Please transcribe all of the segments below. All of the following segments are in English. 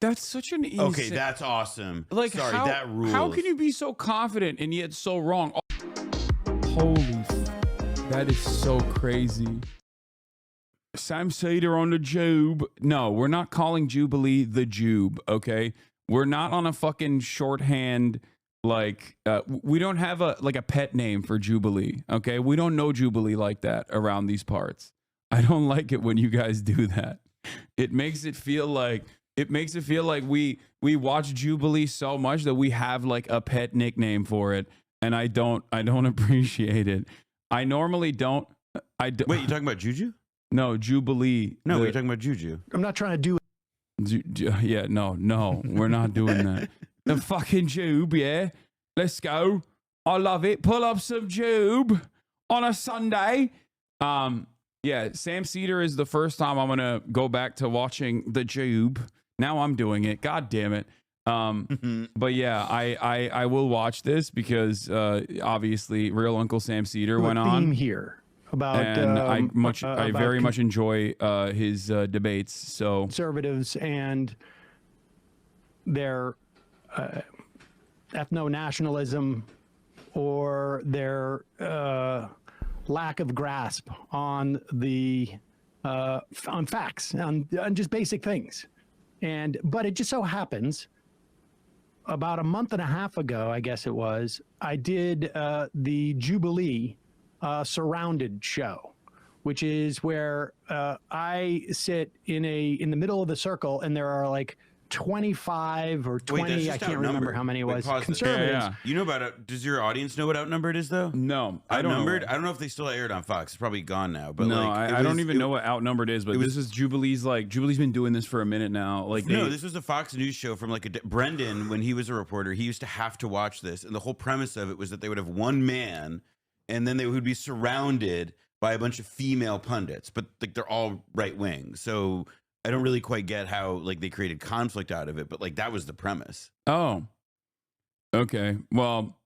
That's such an insane... Okay, that's awesome. Like, sorry, that rules. How can you be so confident and yet so wrong? Holy, that is so crazy. Sam Seder on the Jube. No, we're not calling Jubilee the Jube, okay? We're not on a fucking shorthand, like, we don't have a pet name for Jubilee, okay? We don't know Jubilee like that around these parts. I don't like it when you guys do that. It makes it feel like we watch Jubilee so much that we have like a pet nickname for it, and I don't appreciate it. I normally don't. Wait, you talking about Juju? No, Jubilee. No, you're talking about Juju. I'm not trying to do it. Yeah, no, we're not doing that. The fucking Jube, yeah. Let's go. I love it. Pull up some Jube on a Sunday. Yeah, Sam Seder is the first time I'm gonna go back to watching the Jube. Now I'm doing it. God damn it. But yeah, I will watch this because obviously Real Uncle Sam Seder went on here about, and I very much enjoy his debates. So conservatives and their ethno-nationalism or their lack of grasp on the on facts, on just basic things. But it just so happens about a month and a half ago, I guess it was, I did the Jubilee Surrounded show, which is where I sit in the middle of the circle, and there are like 25 or 20, I can't remember how many it was, conservatives. Yeah. You know about it. Does your audience know what Outnumbered is, though? No, Outnumbered? I don't know if they still aired on Fox. It's probably gone now. But no, I don't even know what Outnumbered is, but this is Jubilee's, Jubilee's been doing this for a minute now. No, this was a Fox News show from Brendan, when he was a reporter, he used to have to watch this. And the whole premise of it was that they would have one man, and then they would be surrounded by a bunch of female pundits, but they're all right wing. So I don't really quite get how they created conflict out of it, but that was the premise. Oh, okay. Well,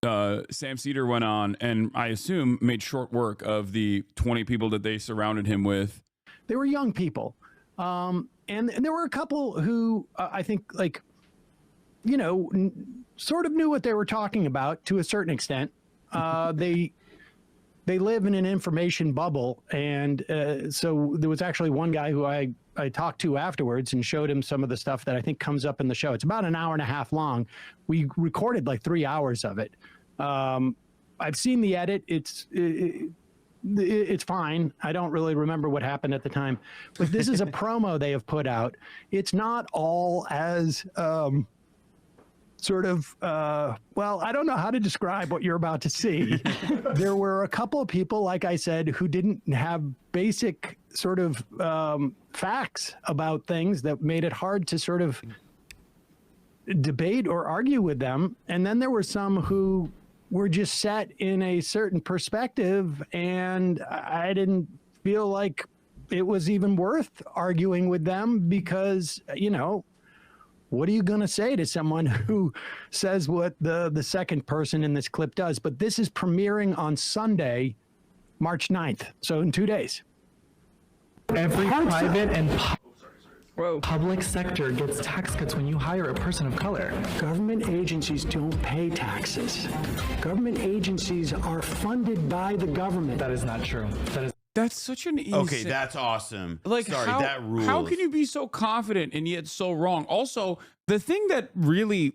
Sam Seder went on, and I assume made short work of the 20 people that they surrounded him with. They were young people, and there were a couple who I think sort of knew what they were talking about to a certain extent. They live in an information bubble. And so there was actually one guy who I talked to afterwards and showed him some of the stuff that I think comes up in the show. It's about an hour and a half long. We recorded 3 hours of it. I've seen the edit. It's fine. I don't really remember what happened at the time. But this is a promo they have put out. It's not all as... well, I don't know how to describe what you're about to see. There were a couple of people, like I said, who didn't have basic facts about things that made it hard to sort of debate or argue with them. And then there were some who were just set in a certain perspective, and I didn't feel like it was even worth arguing with them because, what are you going to say to someone who says what the second person in this clip does? But this is premiering on Sunday, March 9th. So in 2 days. Every private and public sector gets tax cuts when you hire a person of color. Government agencies don't pay taxes. Government agencies are funded by the government. That is not true. That's such an insane... Okay, that's awesome. That rules. How can you be so confident and yet so wrong? Also, the thing that really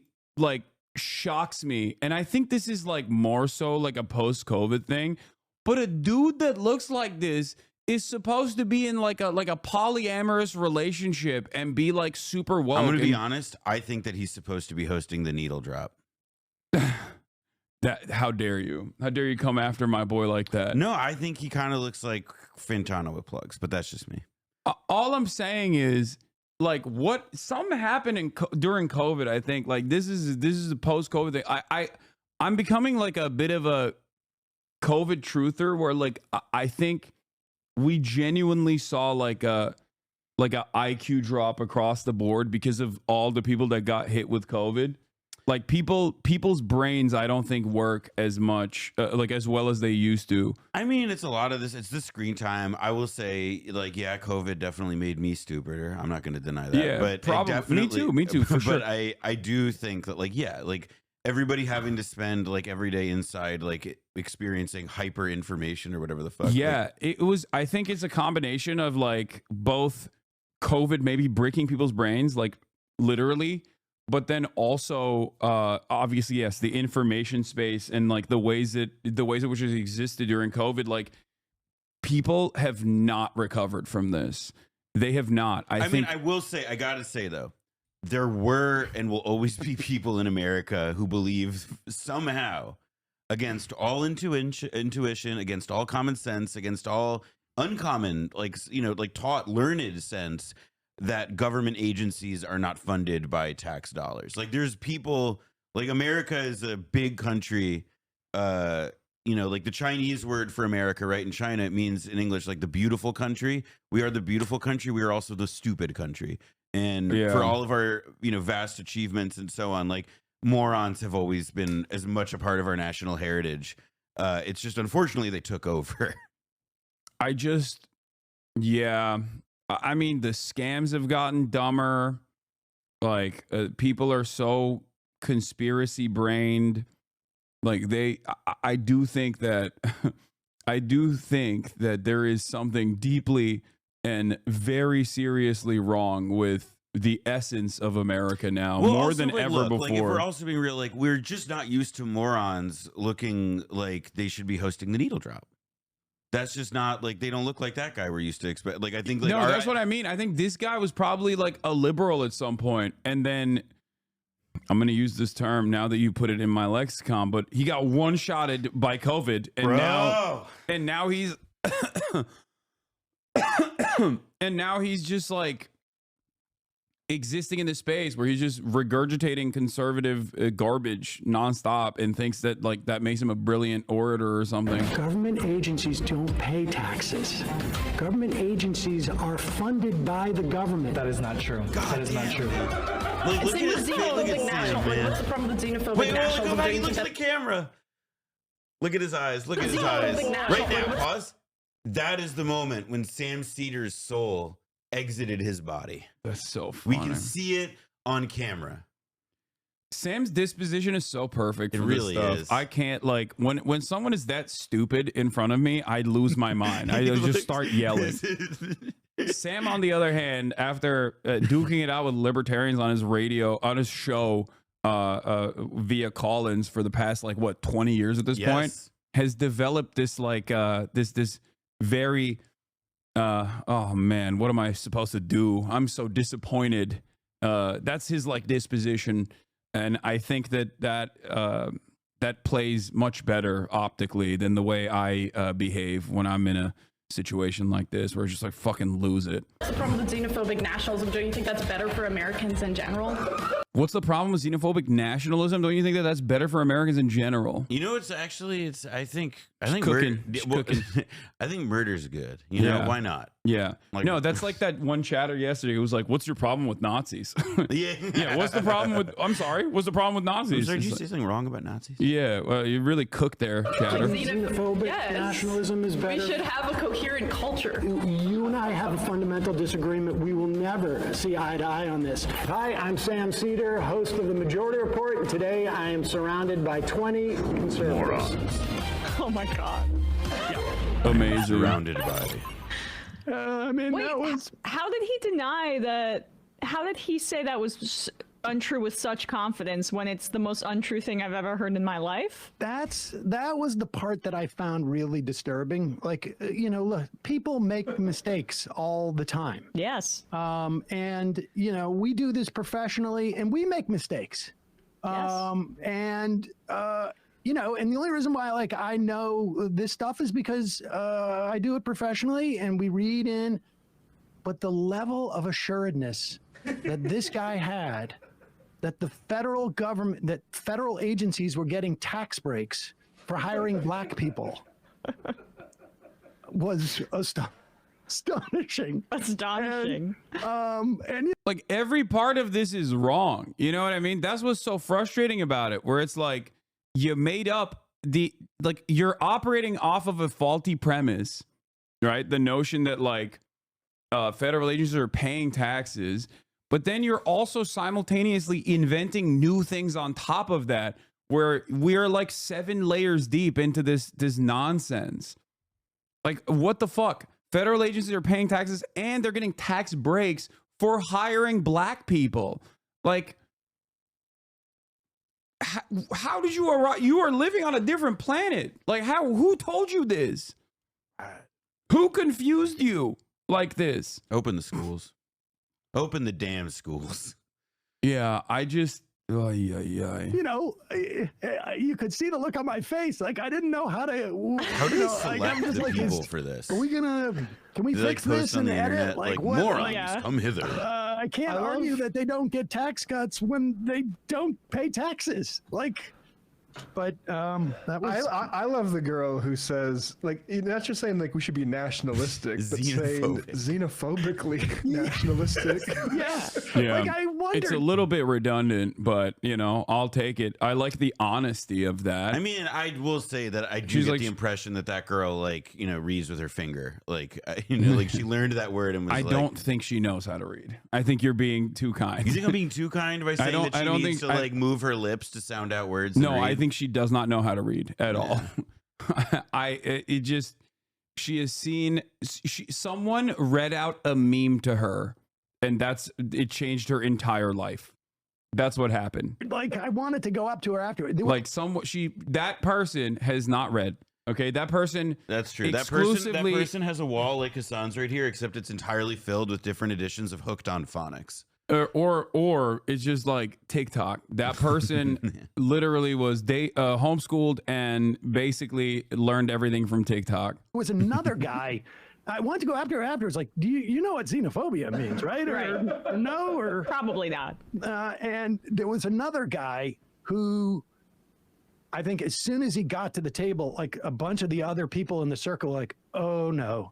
shocks me, and I think this is more so a post-COVID thing, but a dude that looks like this is supposed to be in a polyamorous relationship and be super woke. I'm going to be honest. I think that he's supposed to be hosting the needle drop. How dare you? How dare you come after my boy like that? No, I think he kind of looks like Fintano with plugs, but that's just me. All I'm saying is, what something happened during COVID. I think this is a post-COVID thing. I'm becoming a bit of a COVID truther, where I think we genuinely saw a IQ drop across the board because of all the people that got hit with COVID. Like people's brains, I don't think work as much, like as well as they used to. I mean, it's a lot of this. It's the screen time. I will say, like, yeah, COVID definitely made me stupider. I'm not going to deny that. Yeah, but probably. Me too, for sure. But I do think that, like, yeah, like everybody having to spend like every day inside, like experiencing hyper information or whatever the fuck. Yeah, like, it was. I think it's a combination of like both COVID maybe breaking people's brains, like literally. But then also, obviously, yes, the information space and like the ways in which it existed during COVID, like people have not recovered from this. They have not. I think. mean, I will say, I gotta say though, there were and will always be people in America who believe somehow, against all intuition, against all common sense, against all uncommon, like, you know, like taught learned sense, that government agencies are not funded by tax dollars. Like there's people, like America is a big country, you know, like the Chinese word for America, right? In China, it means in English, like the beautiful country. We are the beautiful country. We are also the stupid country. And for all of our, you know, vast achievements and so on, like morons have always been as much a part of our national heritage. It's just, unfortunately, they took over. I mean, the scams have gotten dumber. Like people are so conspiracy brained. Like I do think that there is something deeply and very seriously wrong with the essence of America now, well, more than ever before. Like, if we're also being real, like we're just not used to morons looking like they should be hosting the needle drop. That's just not, like, they don't look like that guy we're used to expect. Like, I think, like, no, that's what I mean. I think this guy was probably like a liberal at some point, and then I'm going to use this term now that you put it in my lexicon, but he got one-shotted by COVID, and now he's and now he's just like existing in this space where he's just regurgitating conservative garbage nonstop and thinks that like that makes him a brilliant orator or something. Government agencies don't pay taxes. Government agencies are funded by the government. That is not true. That is not true. Like, look at his face. Look at his eyes, man. What's the problem with xenophobic Wait, nationalism? go back and look at the camera. Look at his eyes. Look at his eyes. Right now, pause. That is the moment when Sam Cedar's soul exited his body. That's so funny. We can see it on camera. Sam's disposition is so perfect. It for really this stuff. is. I can't, like, when someone is that stupid in front of me, I lose my mind. I just start yelling. Sam, on the other hand, after duking it out with libertarians on his radio, on his show via call-ins for the past, like, what, 20 years at this point, has developed this, like, this very... oh man, what am I supposed to do? I'm so disappointed. That's his like disposition, and I think that plays much better optically than the way I behave when I'm in a situation like this, where it's just like fucking lose it. What's the problem with xenophobic nationalism? Don't you think that's better for Americans in general? What's the problem with xenophobic nationalism? Don't you think that that's better for Americans in general? You know, it's actually, it's, I think cooking. I think murder's good. You know, why not? Yeah. Like, no, that's like that one chatter yesterday who was like, what's your problem with Nazis? Yeah. What's the problem with, I'm sorry, what's the problem with Nazis? Did you say something wrong about Nazis? Yeah, well, you really cooked there, chatter. Xenophobic nationalism is better. We should have a coherent culture. You and I have a fundamental disagreement. We will never see eye to eye on this. Hi, I'm Sam Cedar, host of the Majority Report, and today I am surrounded by 20 conservatives. Oh my God. Amazing. Surrounded by. I mean, Wait, that was... how did he deny that? How did he say that was untrue with such confidence when it's the most untrue thing I've ever heard in my life? That was the part that I found really disturbing. Like, you know, look, people make mistakes all the time. Yes. And, you know, we do this professionally and we make mistakes. Yes. You know, and the only reason why, like, I know this stuff is because I do it professionally and we read in, but the level of assuredness that this guy had, that the federal government, that federal agencies were getting tax breaks for hiring black people was astonishing. Astonishing. And Like every part of this is wrong. You know what I mean? That's what's so frustrating about it, where it's like you made up like you're operating off of a faulty premise, right? The notion that like federal agencies are paying taxes, but then you're also simultaneously inventing new things on top of that, where we're like 7 layers deep into this nonsense. Like, what the fuck? Federal agencies are paying taxes and they're getting tax breaks for hiring black people. Like, how did you arrive? You are living on a different planet. Like, who told you this? Who confused you like this? Open the schools. Open the damn schools. Yeah, I just... you know, you could see the look on my face. Like, I didn't know how to. How do you select I'm just the like, people for this? Are we gonna? Can we Do they, fix like, this post on and the edit? internet Like, like what? morons, Yeah. come hither? I can't argue that they don't get tax cuts when they don't pay taxes. Like, but that was. I love the girl who says, like, not just saying like we should be nationalistic, but saying xenophobically nationalistic. Yeah. Like, I wonder. It's a little bit redundant, but you know, I'll take it. I like the honesty of that. I mean, I will say that I do She's get like- the impression that that girl, like, you know, reads with her finger. Like, you know, like she learned that word and was I like... don't think she knows how to read. I think you're being too kind. You think I'm being too kind by saying that she needs to, like, move her lips to sound out words? No, and I read? think she does not know how to read at all. She has seen, someone read out a meme to her, and it changed her entire life. That's what happened. Like, I wanted to go up to her after. Like that person has not read. Okay, that person. That's true. That person has a wall like Hasan's right here, except it's entirely filled with different editions of Hooked on Phonics. Or it's just like TikTok. That person literally was homeschooled and basically learned everything from TikTok. There was another guy. I wanted to go after her afterwards. Like, do you know what xenophobia means, right? Or no, or Probably not. and there was another guy who, I think, as soon as he got to the table, like a bunch of the other people in the circle, like, oh no.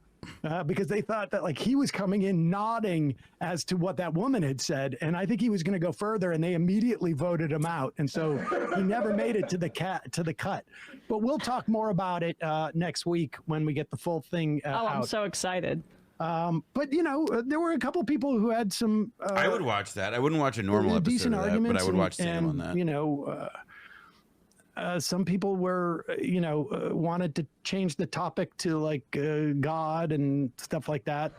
Because they thought that like he was coming in nodding as to what that woman had said, and I think he was going to go further, and they immediately voted him out, and so he never made it to the cut. But we'll talk more about it next week when we get the full thing out. I'm so excited. But you know, there were a couple people who had some. I would watch that. I wouldn't watch a normal episode decent of that, arguments, but I would watch Sam on that. You know. Some people were, wanted to change the topic to like God and stuff like that.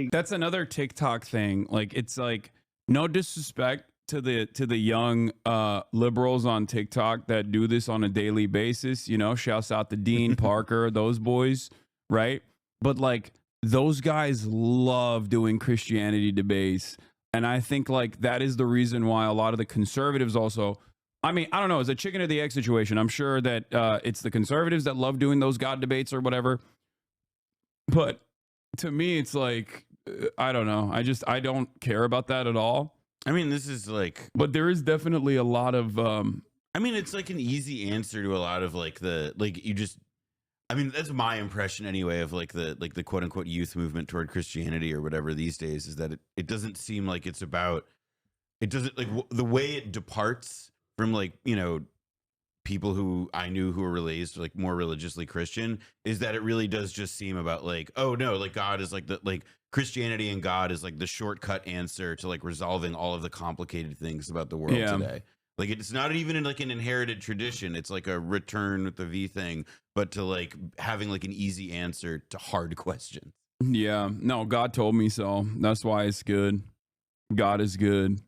That's another TikTok thing. Like, it's like, no disrespect to the young liberals on TikTok that do this on a daily basis. You know, shouts out to Dean Parker, those boys, right? But like, those guys love doing Christianity debates, and I think like that is the reason why a lot of the conservatives also. I mean, I don't know. It's a chicken or the egg situation. I'm sure that it's the conservatives that love doing those God debates or whatever. But to me, it's like, I don't know. I don't care about that at all. I mean, this is like... But there is definitely a lot of... I mean, it's like an easy answer to a lot of like you just... I mean, that's my impression anyway of like the quote unquote youth movement toward Christianity or whatever these days, is that it doesn't seem like it's about... It doesn't like the way it departs from like, you know, people who I knew who were raised like more religiously Christian, is that it really does just seem about like, oh no, like God is like Christianity and God is like the shortcut answer to like resolving all of the complicated things about the world today. Like, it's not even in like an inherited tradition. It's like a return with the V thing, but to like having like an easy answer to hard questions. Yeah, no, God told me so. That's why it's good. God is good.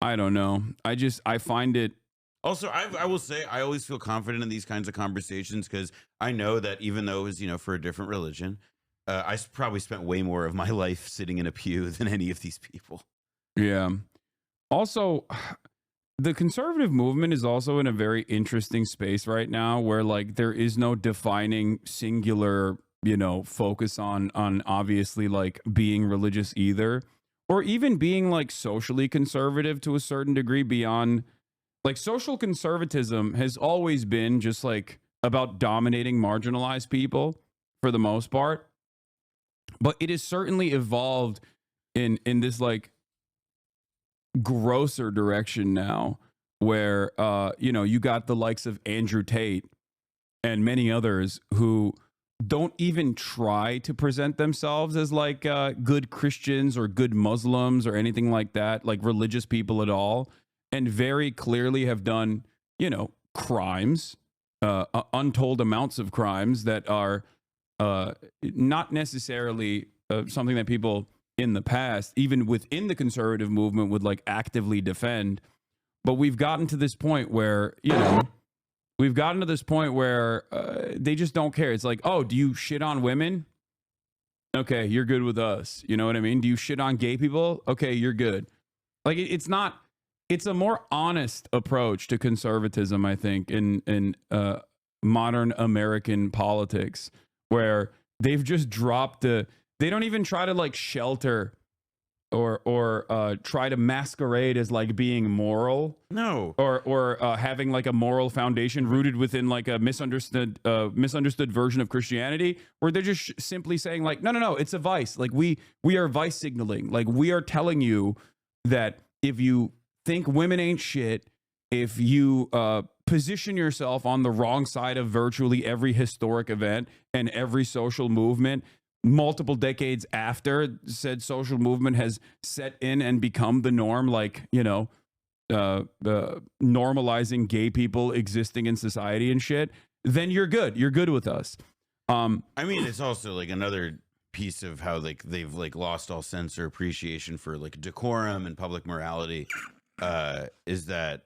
I don't know. I find it. Also, I will say I always feel confident in these kinds of conversations because I know that even though it was, you know, for a different religion, I probably spent way more of my life sitting in a pew than any of these people. Yeah. Also, the conservative movement is also in a very interesting space right now where like there is no defining singular, you know, focus on obviously like being religious either. Or even being like socially conservative to a certain degree beyond, like, social conservatism has always been just like about dominating marginalized people for the most part. But it has certainly evolved in this like grosser direction now, where you got the likes of Andrew Tate and many others who don't even try to present themselves as like good Christians or good Muslims or anything like that, like religious people at all, and very clearly have done, crimes, untold amounts of crimes that are not necessarily something that people in the past, even within the conservative movement, would like actively defend. But we've gotten to this point where, they just don't care. It's like, oh, do you shit on women? Okay, you're good with us. You know what I mean? Do you shit on gay people? Okay, you're good. Like it's a more honest approach to conservatism, I think, in modern American politics, where they've just dropped they don't even try to like shelter or try to masquerade as like being moral. No. Or having like a moral foundation rooted within like a misunderstood version of Christianity, where they're just simply saying like, no, it's a vice. Like we are vice signaling. Like we are telling you that if you think women ain't shit, if you position yourself on the wrong side of virtually every historic event and every social movement, multiple decades after said social movement has set in and become the norm, like, normalizing gay people existing in society and shit, then you're good. You're good with us. I mean, it's also like another piece of how like they've like lost all sense or appreciation for like decorum and public morality, is that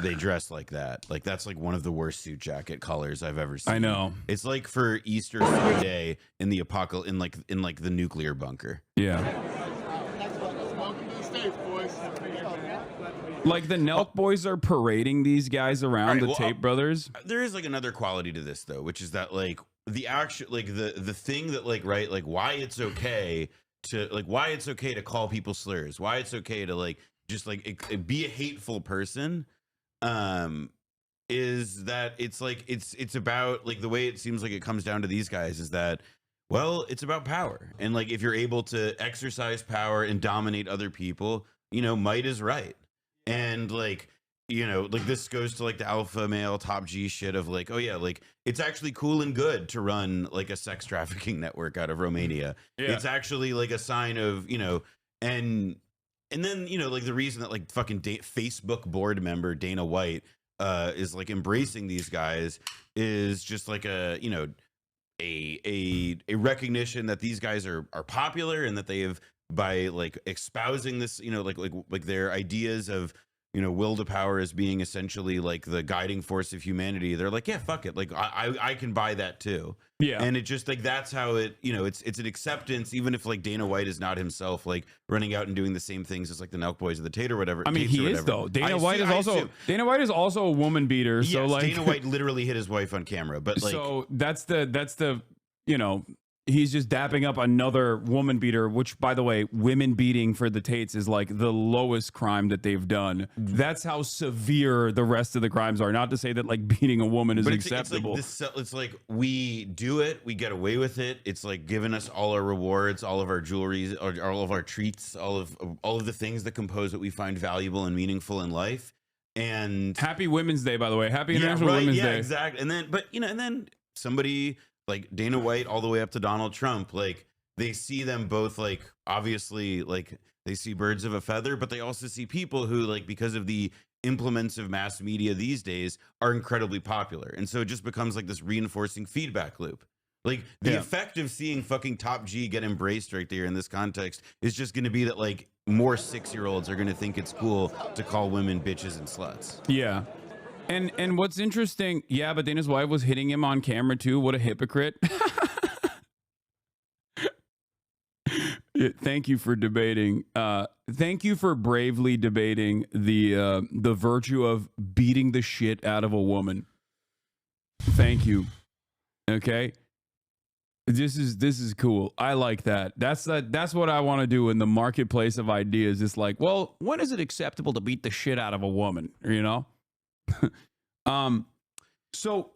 they dress like that. Like that's like one of the worst suit jacket colors I've ever seen. I know. It's like for Easter Sunday in the apocalypse, in like the nuclear bunker. Yeah. Like the Nelk boys are parading these guys around, the Tate brothers. There is like another quality to this though, which is that like the actual like the thing that like, right, like why it's okay to call people slurs, why it's okay to like just like be a hateful person, is that it's like it's about like the way it seems like it comes down to these guys is that, well, it's about power, and like if you're able to exercise power and dominate other people, might is right. And like, like this goes to like the alpha male top G shit of like, oh yeah, like it's actually cool and good to run like a sex trafficking network out of Romania. Yeah. It's actually like a sign of, and then, like the reason that like fucking Facebook board member Dana White is like embracing these guys is just like a recognition that these guys are popular, and that they have, by like espousing this, like their ideas of, will to power as being essentially like the guiding force of humanity. They're like, yeah, fuck it. Like I can buy that too. Yeah. And it just like, that's how it, it's an acceptance, even if like Dana White is not himself like running out and doing the same things as like the Nelk boys or the Tate or whatever. I mean, he is though. Dana White is also a woman beater. Yes, so like Dana White literally hit his wife on camera, but like, so that's the, he's just dapping up another woman beater, which, by the way, women beating for the Tates is like the lowest crime that they've done. That's how severe the rest of the crimes are. Not to say that like beating a woman is acceptable. It's like we do it, we get away with it. It's like giving us all our rewards, all of our jewelry, all of our treats, all of the things that compose what we find valuable and meaningful in life. And happy Women's Day, by the way. Happy International Women's Day. Yeah, exactly. And then somebody like Dana White all the way up to Donald Trump, like they see them both, like obviously like they see birds of a feather, but they also see people who, like, because of the implements of mass media these days, are incredibly popular. And so it just becomes like this reinforcing feedback loop. Like the effect of seeing fucking Top G get embraced right there in this context is just going to be that like more 6-year-olds are going to think it's cool to call women bitches and sluts. Yeah. And what's interesting, yeah, but then his wife was hitting him on camera too. What a hypocrite. Thank you for debating. Thank you for bravely debating the virtue of beating the shit out of a woman. Thank you. Okay. This is cool. I like that. That's what I want to do in the marketplace of ideas. It's like, well, when is it acceptable to beat the shit out of a woman? So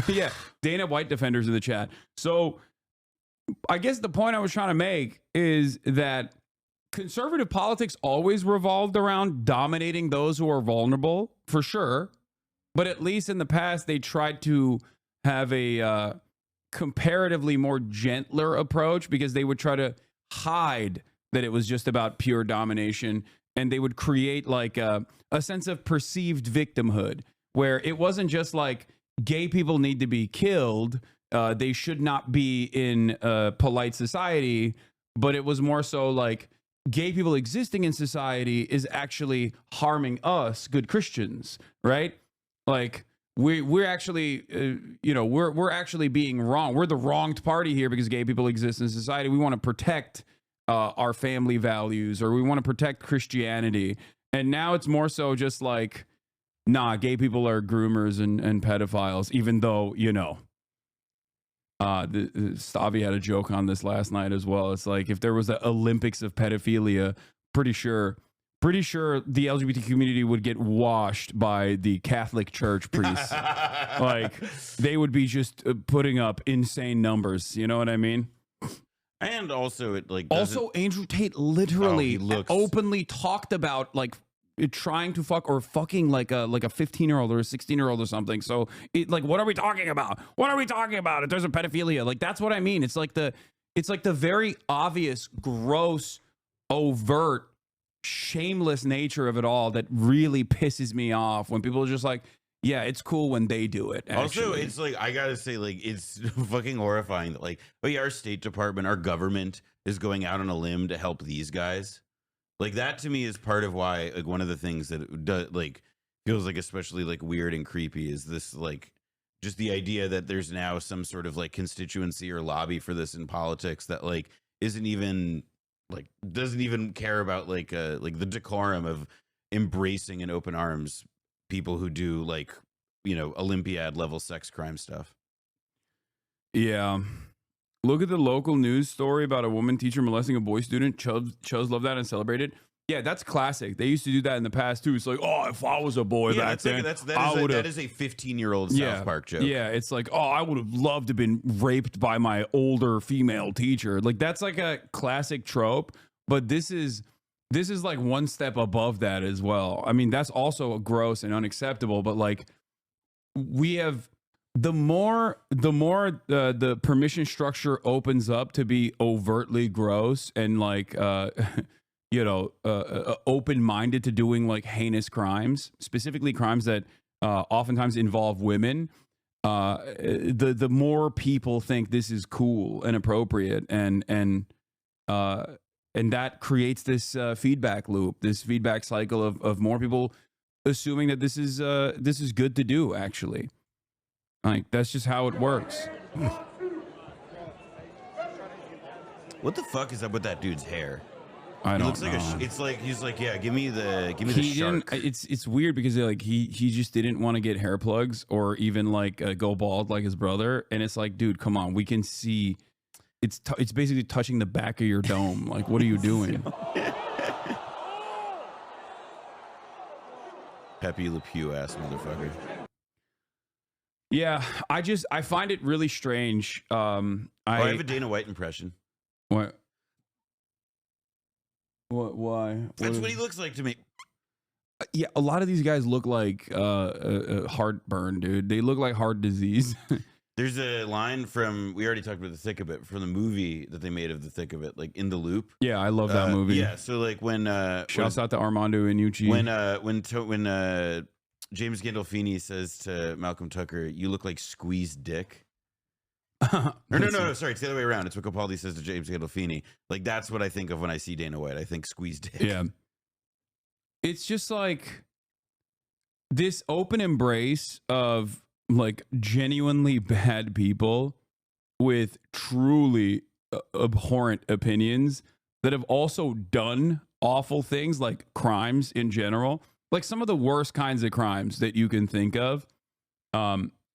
yeah, Dana White defenders in the chat. So I guess the point I was trying to make is that conservative politics always revolved around dominating those who are vulnerable, for sure. But at least in the past, they tried to have a comparatively more gentler approach, because they would try to hide that it was just about pure domination, and they would create like a sense of perceived victimhood, where it wasn't just like gay people need to be killed, they should not be in polite society, but it was more so like gay people existing in society is actually harming us, good Christians, right? Like we're actually, we're actually being wrong. We're the wronged party here because gay people exist in society. We want to protect our family values, or we want to protect Christianity. And now it's more so just like, nah, gay people are groomers and pedophiles, even though, Stavi had a joke on this last night as well. It's like, if there was the Olympics of pedophilia, pretty sure the LGBT community would get washed by the Catholic Church priests. Like, they would be just putting up insane numbers. You know what I mean? And also, it like also Andrew Tate literally openly talked about like trying to fuck or fucking like a 15-year-old or a 16-year-old or something. So it, like, what are we talking about? What are we talking about? If there's a pedophilia, like, that's what I mean. It's like the very obvious, gross, overt, shameless nature of it all that really pisses me off when people are just like, yeah, it's cool when they do it. Actually. Also, it's like, I gotta say, like, it's fucking horrifying that, like, oh yeah, our State Department, our government is going out on a limb to help these guys. Like, that to me is part of why, like, one of the things that it does, like, feels like especially like weird and creepy is this, like, just the idea that there's now some sort of like constituency or lobby for this in politics that like isn't even like, doesn't even care about like the decorum of embracing in open arms people who do like, Olympiad level sex crime stuff. Yeah. Look at the local news story about a woman teacher molesting a boy student. Chuz loved that and celebrated. Yeah, that's classic. They used to do that in the past too. It's like, oh, if I was a boy back then, that is a 15-year-old South Park joke. Yeah, it's like, oh, I would have loved to have been raped by my older female teacher. Like, that's like a classic trope. But this is like one step above that as well. I mean, that's also gross and unacceptable. But like, we have the more the permission structure opens up to be overtly gross and like open-minded to doing like heinous crimes, specifically crimes that oftentimes involve women, the more people think this is cool and appropriate, and that creates this feedback loop, this feedback cycle of more people assuming that this is good to do. Actually, like, that's just how it works. What the fuck is up with that dude's hair? I don't looks know. Like it's like he's like, yeah, give me the shark. It's weird because like he just didn't want to get hair plugs or even like go bald like his brother, and it's like, dude, come on, we can see it's basically touching the back of your dome. Like, what are you doing? Pepe Le Pew ass motherfucker. Yeah, I find it really strange. I have a Dana White impression. What? Why? That's what he looks like to me. Yeah, a lot of these guys look like heartburn, dude. They look like heart disease. There's a line from, we already talked about The Thick of It, from the movie that they made of The Thick of It, like In the Loop. Yeah, I love that movie. Yeah, so like when shouts out to Armando Iannucci. When James Gandolfini says to Malcolm Tucker, "You look like squeezed dick." Or no, sorry, it's the other way around. It's what Capaldi says to James Gandolfini. Like, that's what I think of when I see Dana White. I think squeezed dick. Yeah. It's just like this open embrace of like genuinely bad people with truly abhorrent opinions that have also done awful things, like crimes in general, like some of the worst kinds of crimes that you can think of.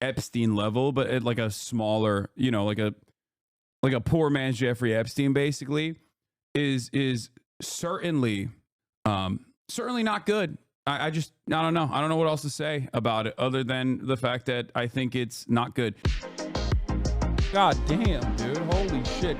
Epstein level, but at like a smaller, like a poor man's Jeffrey Epstein, basically, is certainly not good. I don't know. I don't know what else to say about it other than the fact that I think it's not good. God damn, dude. Holy shit.